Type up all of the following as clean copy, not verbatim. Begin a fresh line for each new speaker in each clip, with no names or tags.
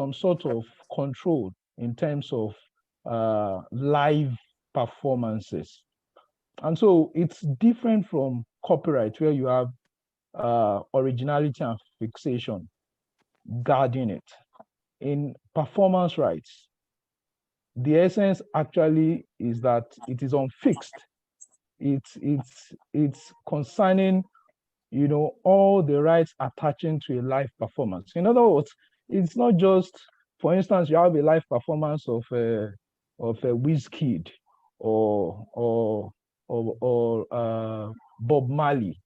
some sort of control in terms of live performances. And so it's different from copyright, where you have originality and fixation guarding it. In performance rights, the essence actually is that it is unfixed. It's concerning, all the rights attaching to a live performance. In other words, it's not just, for instance, you have a live performance of a Wizkid or Bob Marley.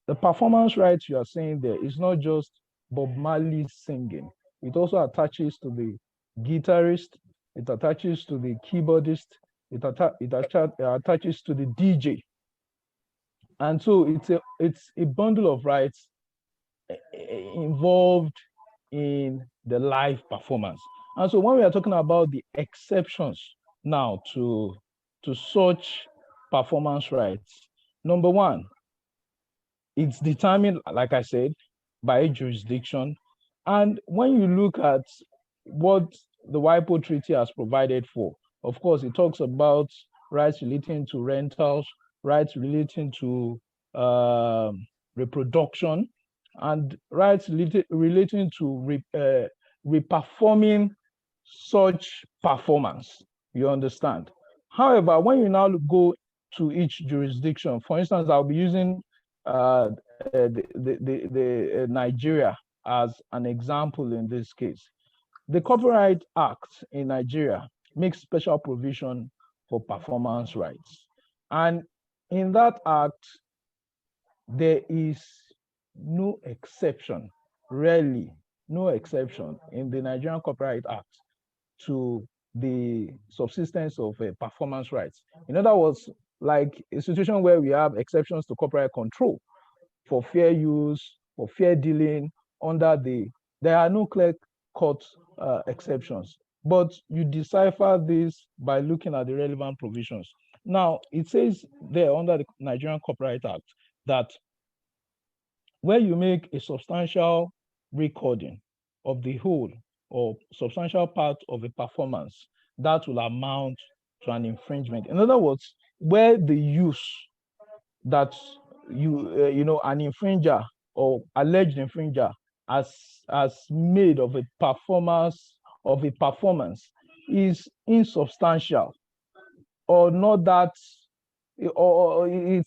The performance rights you are saying there is not just Bob Marley singing. It also attaches to the guitarist, it attaches to the keyboardist, it attaches to the DJ. And so it's a bundle of rights involved in the live performance. And so when we are talking about the exceptions now to such performance rights, number one, it's determined, like I said, by a jurisdiction. And when you look at what the WIPO Treaty has provided for, of course, it talks about rights relating to rentals, rights relating to reproduction, and rights relating to reperforming such performance. You understand? However, when you now go to each jurisdiction, for instance, I'll be using Nigeria as an example in this case. The Copyright Act in Nigeria makes special provision for performance rights. And in that act, there is no exception, rarely, no exception in the Nigerian Copyright Act to the subsistence of performance rights. In other words, like a situation where we have exceptions to copyright control for fair use, for fair dealing there are no clear-cut exceptions, but you decipher this by looking at the relevant provisions. Now, it says there under the Nigerian Copyright Act that where you make a substantial recording of the whole or substantial part of a performance, that will amount to an infringement. In other words, where the use that an infringer or alleged infringer has made of a performance is insubstantial, or not that, or I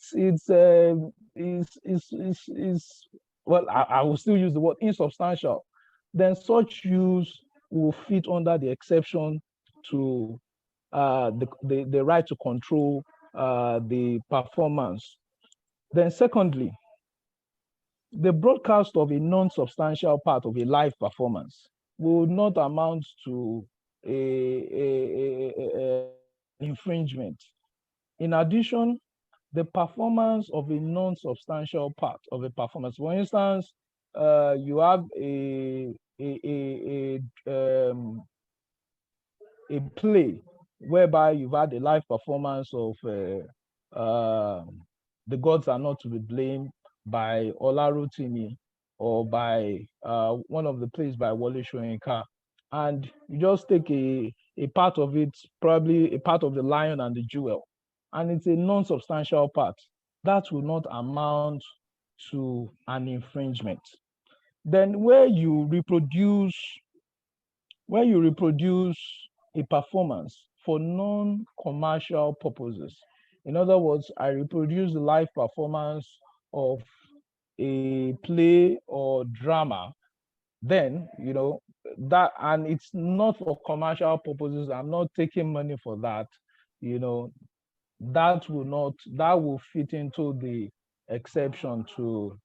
will still use the word insubstantial, then such use will fit under the exception to the right to control the performance. Then secondly, the broadcast of a non-substantial part of a live performance will not amount to a infringement. In addition, the performance of a non-substantial part of a performance, for instance, you have a play whereby you've had a live performance of The Gods Are Not to Be Blamed by Olarotimi, or by one of the plays by Wole Soyinka, and you just take a part of it, probably a part of The Lion and the Jewel, and it's a non-substantial part, that will not amount to an infringement. Then where you reproduce a performance for non-commercial purposes, in other words, I reproduce the live performance of a play or drama, then that, and it's not for commercial purposes, I'm not taking money for that, that will fit into the exception to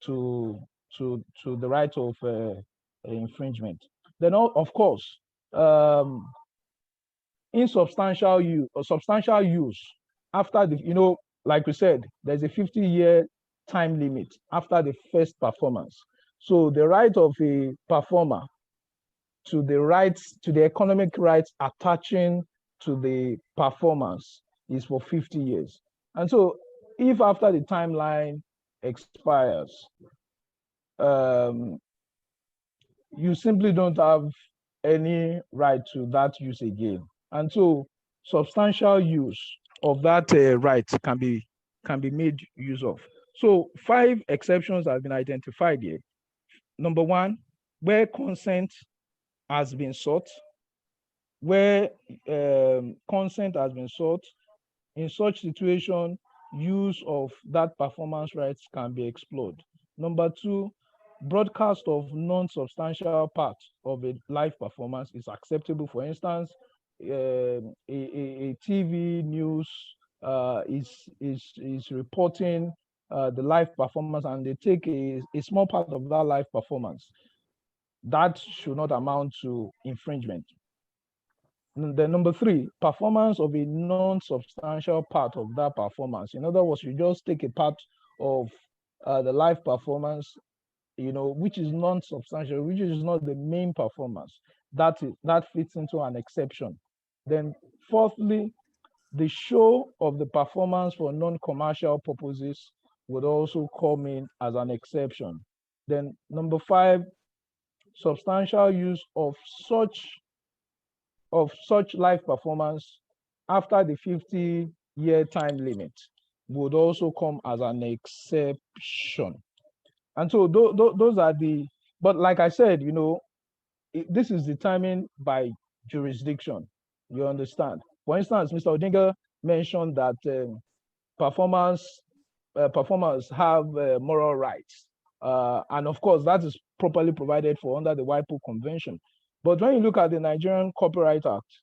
the right of infringement. Then, of course, insubstantial use or substantial use after the, like we said, there's a 50-year time limit after the first performance. So the right of a performer to the economic rights attaching to the performance is for 50 years. And so if after the timeline expires, you simply don't have any right to that use again. And so substantial use of that right can be made use of. So 5 exceptions have been identified here. Number 1, where consent has been sought, where consent has been sought. In such situation, use of that performance rights can be explored. Number 2, broadcast of non-substantial part of a live performance is acceptable. For instance, a TV news is reporting the live performance, and they take a small part of that live performance. That should not amount to infringement. Then number 3, performance of a non-substantial part of that performance. In other words, you just take a part of the live performance, which is non-substantial, which is not the main performance. That fits into an exception. Then fourthly, the show of the performance for non-commercial purposes would also come in as an exception. Then number 5, substantial use of such live performance after the 50-year time limit would also come as an exception. And so those are but like I said, this is determined by jurisdiction. You understand? For instance, Mr. Odinga mentioned that performers have moral rights. And of course, that is properly provided for under the WIPO Convention. But when you look at the Nigerian Copyright Act,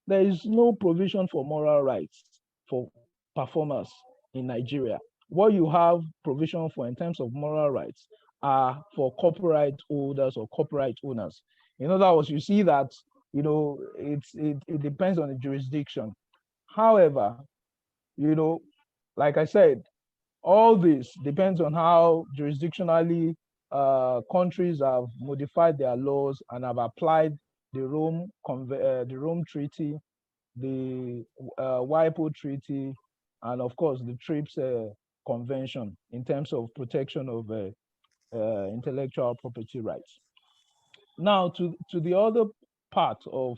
there is no provision for moral rights for performers in Nigeria. What you have provision for in terms of moral rights are for copyright holders or copyright owners. In other words, you see that it depends on the jurisdiction. However, like I said, all this depends on how jurisdictionally countries have modified their laws and have applied the Rome Treaty, the WIPO Treaty, and of course the TRIPS Convention in terms of protection of intellectual property rights. Now to the other part of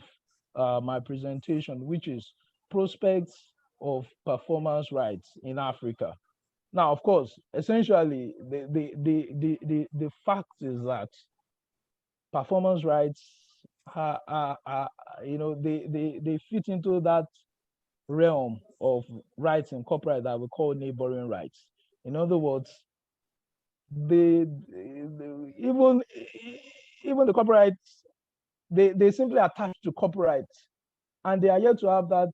my presentation, which is prospects of performance rights in Africa. Now, of course, essentially, the fact is that performance rights they fit into that realm of rights in copyright that we call neighboring rights. In other words, even the copyrights, they simply attach to copyright, and they are yet to have that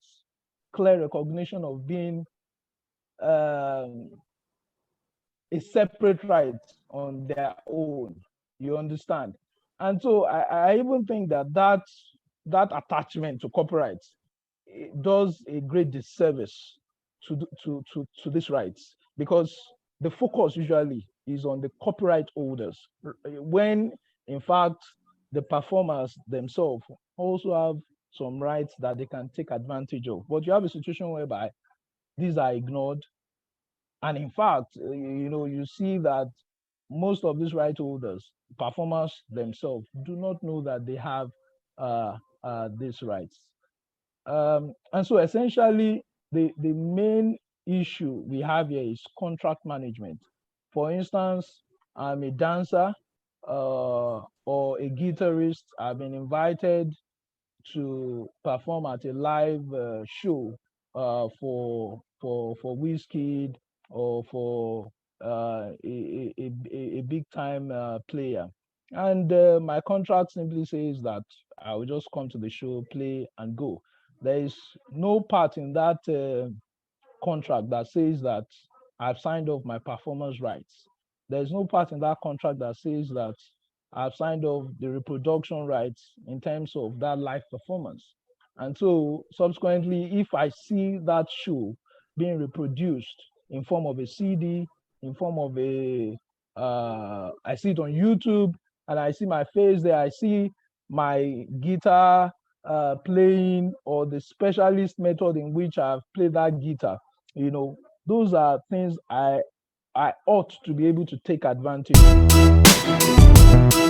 clear recognition of being a separate right on their own. You understand? And so I even think that attachment to copyright does a great disservice to these rights, because the focus usually is on the copyright holders, when in fact the performers themselves also have some rights that they can take advantage of. But you have a situation whereby these are ignored, and in fact, you see that most of these right holders, performers themselves, do not know that they have these rights. And so essentially, the main issue we have here is contract management. For instance, I'm a dancer or a guitarist. I've been invited to perform at a live show for Wizkid or for a big time player, and my contract simply says that I will just come to the show, play, and go. There is no part in that contract that says that I've signed off my performance rights. There's no part in that contract that says that I've signed off the reproduction rights in terms of that live performance. And so subsequently, if I see that show being reproduced in form of a CD, in form of I see it on YouTube, and I see my face there, I see my guitar playing, or the specialist method in which I've played that guitar, those are things I ought to be able to take advantage of.